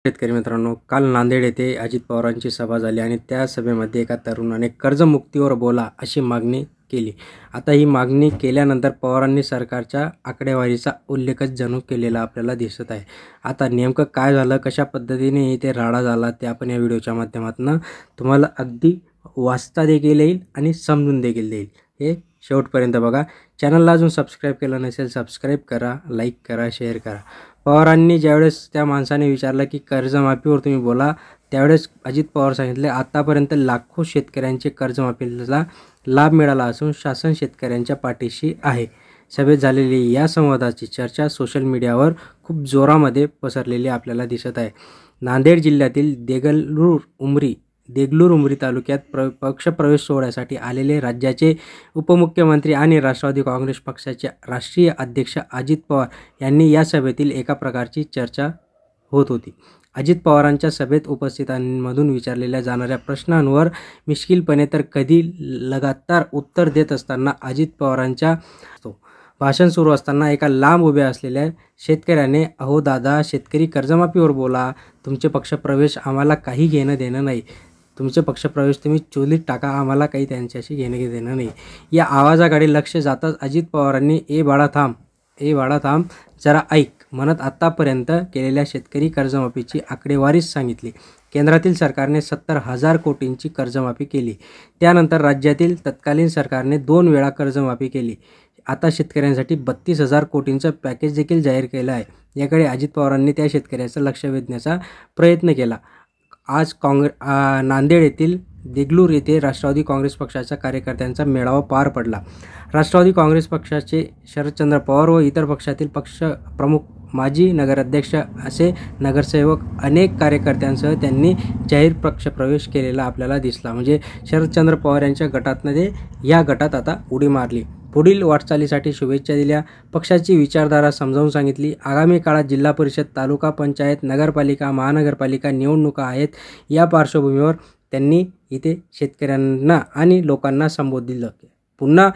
शेतकरी मित्रांनो, काल नांदेड येथे अजित पवारांची सभा झाली आणि त्या सभेमध्ये एका तरुणाने कर्जमुक्तीवर बोला अशी मागणी केली। आता ही मागणी केल्यानंतर पवारांनी सरकारच्या आकडेवारीचा उल्लेखच जणू केलेला आपल्याला दिसत आहे। आता नेमकं काय झालं, कशा पद्धतीने इथे राडा झाला ते आपण या व्हिडिओच्या माध्यमातून तुम्हाला अगदी वाचता देखील येईल आणि समजून देखील येईल। हे शेवटपर्यंत बघा। चॅनलला अजून सबस्क्राईब केलं नसेल सबस्क्राईब करा, लाईक करा, शेअर करा। पवारांनी ज्यावेळेस त्या माणसाने विचारलं की कर्जमाफीवर तुम्ही बोला, त्यावेळेस अजित पवार सांगितले आतापर्यंत लाखो शेतकऱ्यांचे कर्जमाफीला लाभ मिळाला असून शासन शेतकऱ्यांच्या पाठीशी आहे। सभेत झालेली या संवादाची चर्चा सोशल मीडियावर खूप जोरामध्ये पसरलेली आपल्याला दिसत आहे। नांदेड जिल्ह्यातील देगलूर उमरी तालुक्यात पक्ष प्रवेश सोहळ्यासाठी आलेले राज्याचे उपमुख्यमंत्री आणि राष्ट्रवादी काँग्रेस पक्षाचे राष्ट्रीय अध्यक्ष अजित पवार यांनी या सभेतील एका प्रकारची चर्चा होत होती। अजित पवारांच्या सभेत उपस्थितांमधून विचारलेल्या जाणाऱ्या प्रश्नांवर मिश्किलपणे तर कधी लगातार उत्तर देत असताना अजित पवारांच्या भाषण सुरू असताना एका लांब उभ्या असलेल्या शेतकऱ्याने, अहो दादा, शेतकरी कर्जमाफीवर बोला, तुमचे पक्षप्रवेश आम्हाला काही घेणं देणं नाही, तुमचे पक्षप्रवेश तुम्ही चोलीत टाका, आम्हाला काही त्यांच्याशी घेणं देणं नाही। या आवाजाकडे लक्ष जाताच अजित पवारांनी ए बाळा थांब जरा ऐक म्हणत आतापर्यंत केलेल्या शेतकरी कर्जमाफीची आकडेवारीच सांगितली। केंद्रातील सरकारने 70,000 कोटींची कर्जमाफी केली, त्यानंतर राज्यातील तत्कालीन सरकारने 2 वेळा कर्जमाफी केली। आता शेतकऱ्यांसाठी 32,000 कोटींचं पॅकेज देखील जाहीर केलं आहे। याकडे अजित पवारांनी त्या शेतकऱ्याचं लक्ष वेधण्याचा प्रयत्न केला। आज नांदेड येथील देगलूर येथे राष्ट्रवादी काँग्रेस पक्षाच्या कार्यकर्त्यांचा मेळावा पार पडला। राष्ट्रवादी काँग्रेस पक्षाचे शरदचंद्र पवार व इतर पक्षातील पक्ष प्रमुख, माजी नगराध्यक्ष असे नगरसेवक, अनेक कार्यकर्त्यांसह त्यांनी जाहीर पक्षप्रवेश केलेला आपल्याला दिसला। म्हणजे शरदचंद्र पवार यांच्या गटातमध्ये या गटात आता उडी मारली। पुढील वाटचालीसाठी शुभेच्छा दिल्या, पक्षाची विचारधारा समजावून सांगितली। आगामी काळात जिल्हा परिषद, तालुका पंचायत, नगरपालिका, महानगरपालिका निवडणुका आहेत। या पार्श्वभूमीवर त्यांनी इथे शेतकऱ्यांना आणि लोकांना संबोधिलं। पुन्हा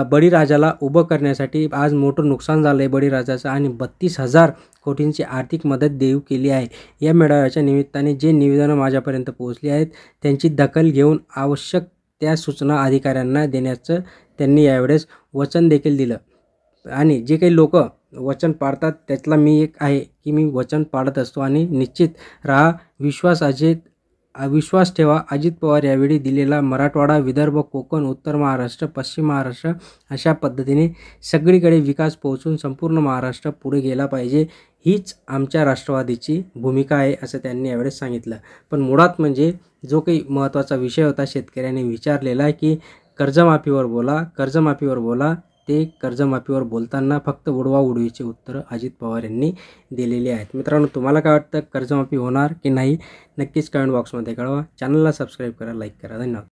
बळीराजाला उभं करण्यासाठी आज मोठं नुकसान झालं आहे बळीराजाचं आणि 32,000 कोटींची आर्थिक मदत देऊ केली आहे। या मेळाव्याच्या निमित्ताने जे निवेदनं माझ्यापर्यंत पोहोचली आहेत त्यांची दखल घेऊन आवश्यक त्या सूचना अधिकाऱ्यांना देण्याचं त्यांनी यावेळेस वचन देखील दिलं। आणि जे काही लोक वचन पाळतात त्यातला मी एक आहे की मी वचन पाळत असतो आणि निश्चित राहा, विश्वास ठेवा। अजित पवार यावेळी दिलेला मराठवाडा, विदर्भ, कोकण, उत्तर महाराष्ट्र, पश्चिम महाराष्ट्र अशा पद्धतीने सगळीकडे विकास पोहोचून संपूर्ण महाराष्ट्र पुढे गेला पाहिजे, हीच आमच्या राष्ट्रवादीची भूमिका आहे असं त्यांनी यावेळेस सांगितलं। पण मुळात म्हणजे जो काही महत्त्वाचा विषय होता शेतकऱ्यांनी विचारलेला की कर्जमाफीवर बोला, ते कर्जमाफीवर बोलताना फक्त उडवाउडवीची उत्तरं अजित पवार यांनी दिलेली आहेत। मित्रांनो, तुम्हाला काय वाटतं, कर्जमाफी होणार की नाही? नक्कीच कमेंट बॉक्समध्ये कळवा। चॅनलला सबस्क्राईब करा, लाईक करा। धन्यवाद।